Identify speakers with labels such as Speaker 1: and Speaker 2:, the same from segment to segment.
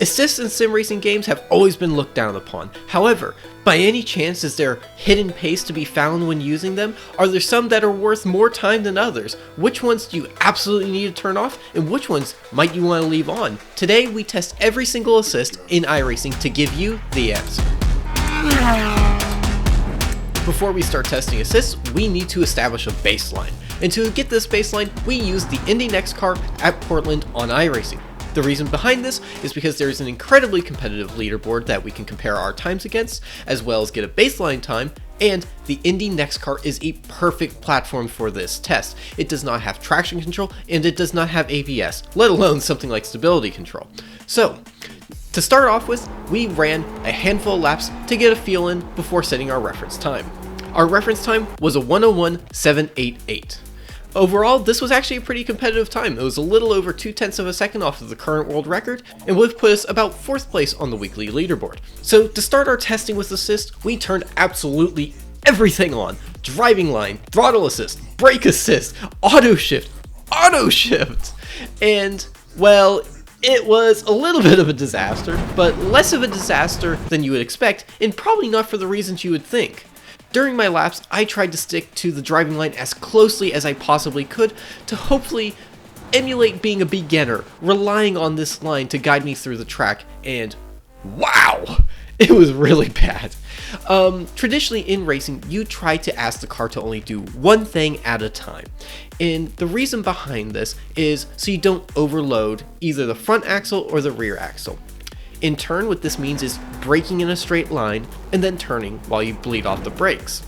Speaker 1: Assists in sim racing games have always been looked down upon. However, by any chance is there hidden pace to be found when using them? Are there some that are worth more time than others? Which ones do you absolutely need to turn off, and which ones might you want to leave on? Today we test every single assist in iRacing to give you the answer. Before we start testing assists, we need to establish a baseline. And to get this baseline, we use the Indy Next car at Portland on iRacing. The reason behind this is because there is an incredibly competitive leaderboard that we can compare our times against, as well as get a baseline time, and the Indy Next car is a perfect platform for this test. It does not have traction control, and it does not have ABS, let alone something like stability control. So, to start off with, we ran a handful of laps to get a feel in before setting our reference time. Our reference time was a 1:01.788. Overall, this was actually a pretty competitive time. It was a little over 0.2 of a second off of the current world record, and would have put us about 4th place on the weekly leaderboard. So to start our testing with assist, we turned absolutely everything on. Driving line, throttle assist, brake assist, auto shift, and well, it was a little bit of a disaster, but less of a disaster than you would expect, and probably not for the reasons you would think. During my laps, I tried to stick to the driving line as closely as I possibly could to hopefully emulate being a beginner, relying on this line to guide me through the track, and wow! It was really bad. Traditionally in racing, you try to ask the car to only do one thing at a time. And the reason behind this is so you don't overload either the front axle or the rear axle. In turn, what this means is braking in a straight line and then turning while you bleed off the brakes.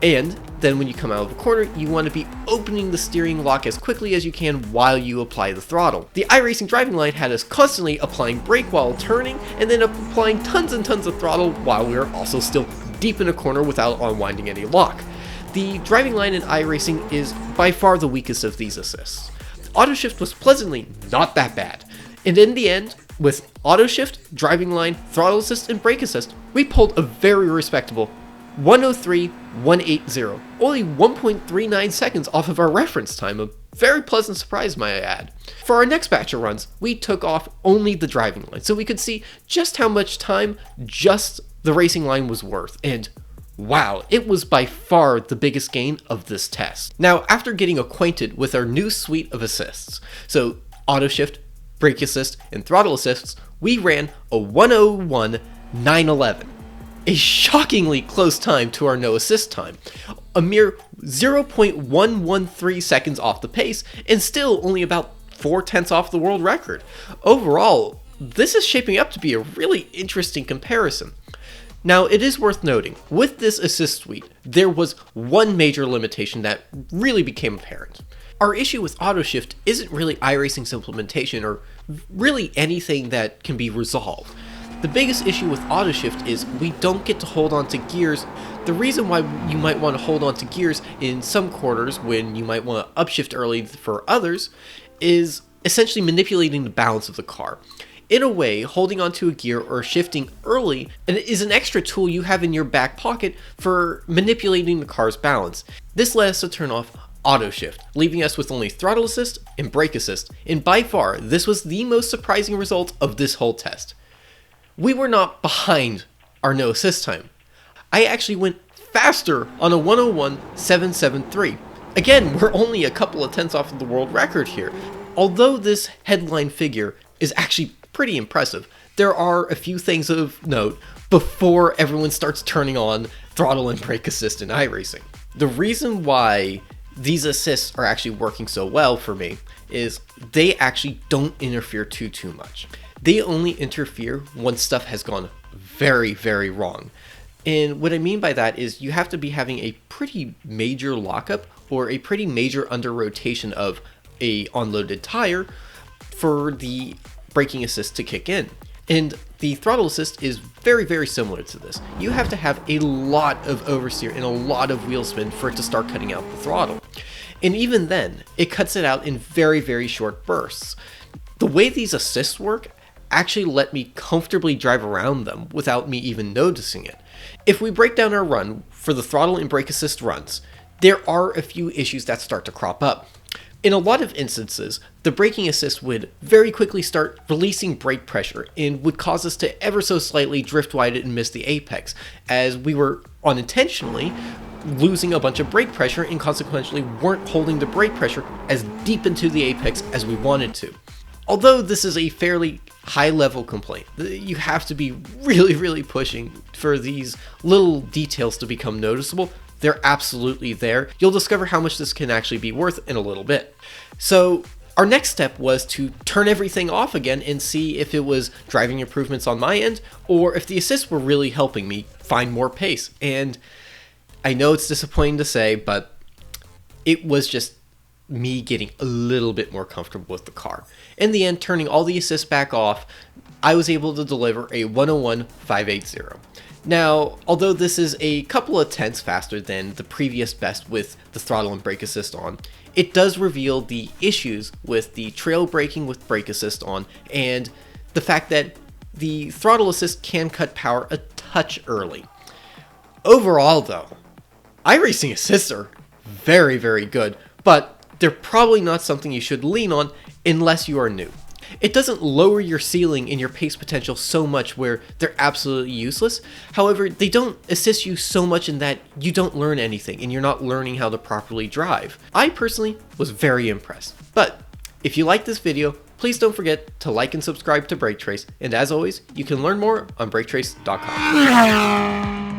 Speaker 1: And then when you come out of a corner, you want to be opening the steering lock as quickly as you can while you apply the throttle. The iRacing driving line had us constantly applying brake while turning and then applying tons and tons of throttle while we were also still deep in a corner without unwinding any lock. The driving line in iRacing is by far the weakest of these assists. Auto shift was pleasantly not that bad. And in the end, with auto shift, driving line, throttle assist, and brake assist, we pulled a very respectable 1:03.180, only 1.39 seconds off of our reference time, a very pleasant surprise might I add. For our next batch of runs, we took off only the driving line, so we could see just how much time just the racing line was worth, and wow, it was by far the biggest gain of this test. Now, after getting acquainted with our new suite of assists, so auto shift, brake assist, and throttle assists, we ran a 1:01.911. A shockingly close time to our no assist time. A mere 0.113 seconds off the pace, and still only about 0.4 off the world record. Overall, this is shaping up to be a really interesting comparison. Now, it is worth noting, with this assist suite, there was one major limitation that really became apparent. Our issue with auto shift isn't really iRacing's implementation or really anything that can be resolved. The biggest issue with auto shift is we don't get to hold on to gears. The reason why you might want to hold on to gears in some corners when you might want to upshift early for others is essentially manipulating the balance of the car. In a way, holding onto a gear or shifting early is an extra tool you have in your back pocket for manipulating the car's balance. This led us to turn off auto shift, leaving us with only throttle assist and brake assist, and by far, this was the most surprising result of this whole test. We were not behind our no assist time. I actually went faster on a 1:01.773. Again, we're only a couple of tenths off of the world record here. Although this headline figure is actually pretty impressive, there are a few things of note before everyone starts turning on throttle and brake assist in iRacing. The reason why these assists are actually working so well for me is they actually don't interfere too much. They only interfere when stuff has gone very, very wrong. And what I mean by that is you have to be having a pretty major lockup or a pretty major under rotation of a unloaded tire for the braking assist to kick in. And the throttle assist is very, very similar to this. You have to have a lot of oversteer and a lot of wheel spin for it to start cutting out the throttle. And even then, it cuts it out in very, very short bursts. The way these assists work actually let me comfortably drive around them without me even noticing it. If we break down our run for the throttle and brake assist runs, there are a few issues that start to crop up. In a lot of instances, the braking assist would very quickly start releasing brake pressure and would cause us to ever so slightly drift wide and miss the apex, as we were unintentionally losing a bunch of brake pressure and consequently weren't holding the brake pressure as deep into the apex as we wanted to. Although this is a fairly high-level complaint, you have to be really pushing for these little details to become noticeable. They're absolutely there. You'll discover how much this can actually be worth in a little bit. So our next step was to turn everything off again and see if it was driving improvements on my end or if the assists were really helping me find more pace. And I know it's disappointing to say, but it was just me getting a little bit more comfortable with the car. In the end, turning all the assists back off, I was able to deliver a 101.580. Now, although this is a couple of tenths faster than the previous best with the throttle and brake assist on, it does reveal the issues with the trail braking with brake assist on, and the fact that the throttle assist can cut power a touch early. Overall though, iRacing assists are very good, but they're probably not something you should lean on unless you are new. It doesn't lower your ceiling and your pace potential so much where they're absolutely useless. However, they don't assist you so much in that you don't learn anything and you're not learning how to properly drive. I personally was very impressed. But if you like this video, please don't forget to like and subscribe to BrakeTrace, and as always, you can learn more on BrakeTrace.com.